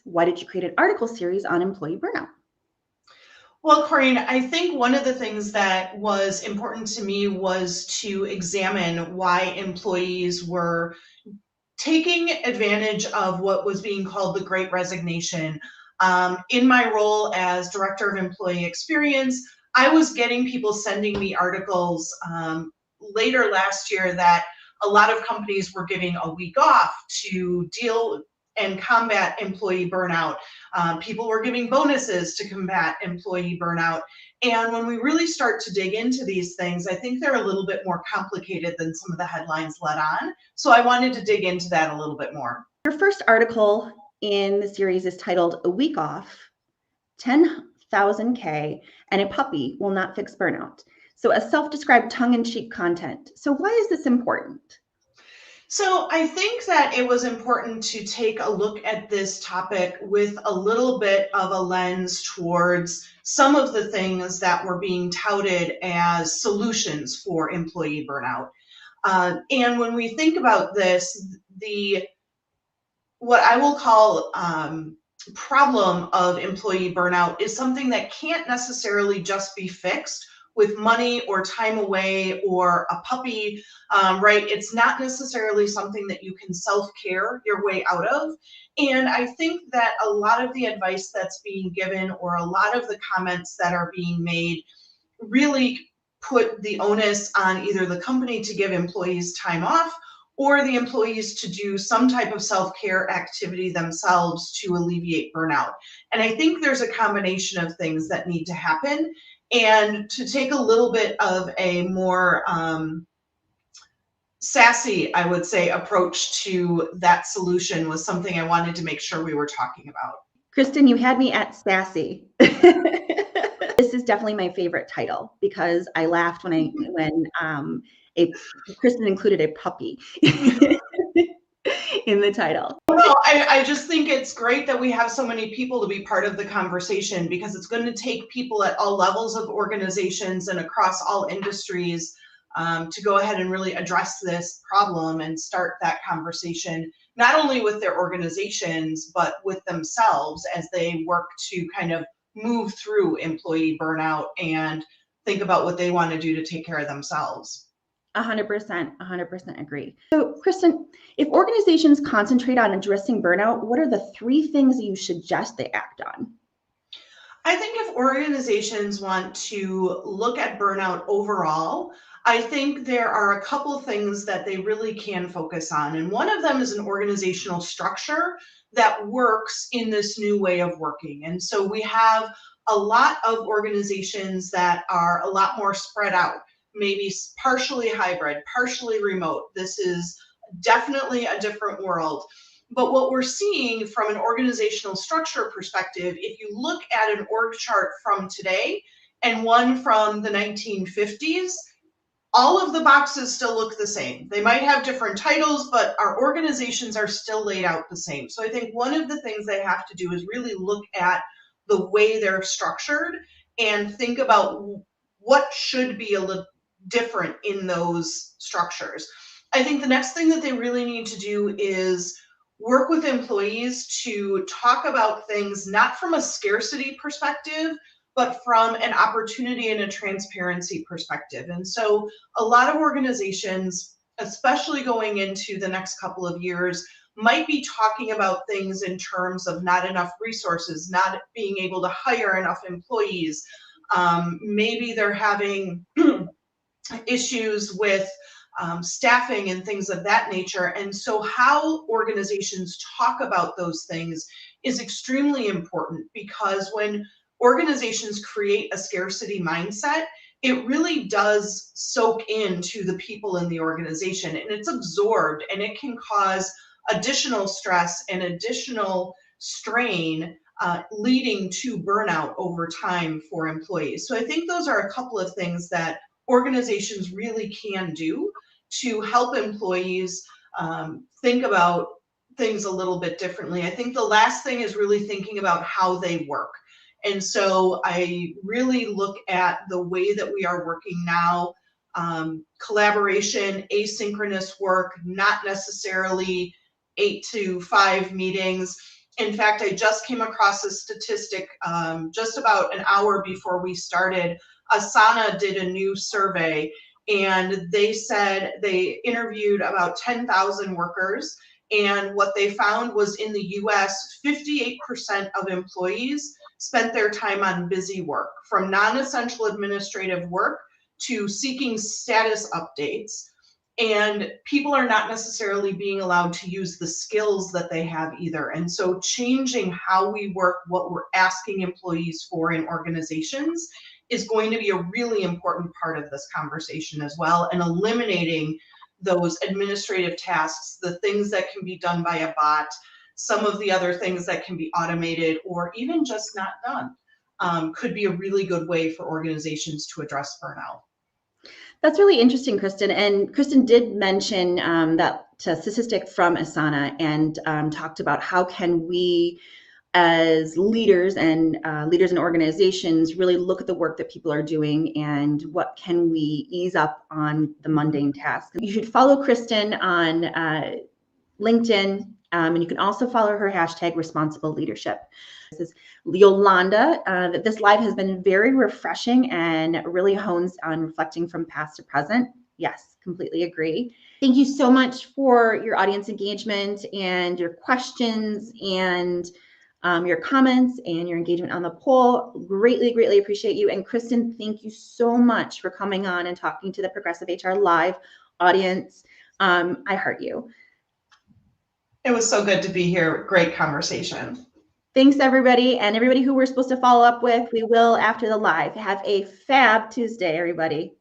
Why did you create an article series on employee burnout? Well, Corinne, I think one of the things that was important to me was to examine why employees were taking advantage of what was being called the Great Resignation. In my role as Director of Employee Experience, I was getting people sending me articles later last year that a lot of companies were giving a week off to deal and combat employee burnout. People were giving bonuses to combat employee burnout. And when we really start to dig into these things, I think they're a little bit more complicated than some of the headlines let on. So I wanted to dig into that a little bit more. Your first article in the series is titled "A Week Off, 10,000K and a Puppy Will Not Fix Burnout." So a self-described tongue-in-cheek content. So why is this important? So I think that it was important to take a look at this topic with a little bit of a lens towards some of the things that were being touted as solutions for employee burnout. And when we think about this, what I will call problem of employee burnout is something that can't necessarily just be fixed with money or time away or a puppy, right? It's not necessarily something that you can self-care your way out of. And I think that a lot of the advice that's being given or a lot of the comments that are being made really put the onus on either the company to give employees time off or the employees to do some type of self-care activity themselves to alleviate burnout. And I think there's a combination of things that need to happen. And to take a little bit of a more sassy, I would say, approach to that solution was something I wanted to make sure we were talking about. Kristin, you had me at sassy. This is definitely my favorite title because I laughed when Kristin included a puppy in the title. Well, I just think it's great that we have so many people to be part of the conversation because it's going to take people at all levels of organizations and across all industries to go ahead and really address this problem and start that conversation, not only with their organizations, but with themselves as they work to kind of move through employee burnout and think about what they want to do to take care of themselves. 100% agree. So, Kristin, if organizations concentrate on addressing burnout, what are the 3 things you suggest they act on? I think if organizations want to look at burnout overall, I think there are a couple of things that they really can focus on. And one of them is an organizational structure that works in this new way of working. And so we have a lot of organizations that are a lot more spread out, maybe partially hybrid, partially remote. This is definitely a different world. But what we're seeing from an organizational structure perspective, if you look at an org chart from today and one from the 1950s, all of the boxes still look the same. They might have different titles, but our organizations are still laid out the same. So I think one of the things they have to do is really look at the way they're structured and think about what should be a little different in those structures. I think the next thing that they really need to do is work with employees to talk about things not from a scarcity perspective, but from an opportunity and a transparency perspective. And so a lot of organizations, especially going into the next couple of years, might be talking about things in terms of not enough resources, not being able to hire enough employees. Maybe they're having issues with staffing and things of that nature. And so how organizations talk about those things is extremely important, because when organizations create a scarcity mindset, it really does soak into the people in the organization and it's absorbed, and it can cause additional stress and additional strain, leading to burnout over time for employees. So I think those are a couple of things that organizations really can do to help employees think about things a little bit differently. I think the last thing is really thinking about how they work. And so I really look at the way that we are working now, collaboration, asynchronous work, not necessarily 8 to 5 meetings. In fact, I just came across a statistic just about an hour before we started. Asana did a new survey, and they said they interviewed about 10,000 workers. And what they found was in the US, 58% of employees spent their time on busy work, from non-essential administrative work to seeking status updates. And people are not necessarily being allowed to use the skills that they have either. And so changing how we work, what we're asking employees for in organizations is going to be a really important part of this conversation as well, and eliminating those administrative tasks, the things that can be done by a bot, some of the other things that can be automated or even just not done, could be a really good way for organizations to address burnout. That's really interesting, Kristin. And Kristin did mention that statistic from Asana and talked about how can we, as leaders and leaders in organizations, really look at the work that people are doing and what can we ease up on the mundane tasks. You should follow Kristin on LinkedIn, and you can also follow her hashtag responsible leadership. This is Yolanda. This live has been very refreshing and really hones on reflecting from past to present. Yes, completely agree. Thank you so much for your audience engagement and your questions and your comments and your engagement on the poll. Greatly, greatly appreciate you. And Kristin, thank you so much for coming on and talking to the Progressive HR Live audience. I heart you. It was so good to be here. Great conversation. Thanks, everybody. And everybody who we're supposed to follow up with, we will after the live. Have a fab Tuesday, everybody.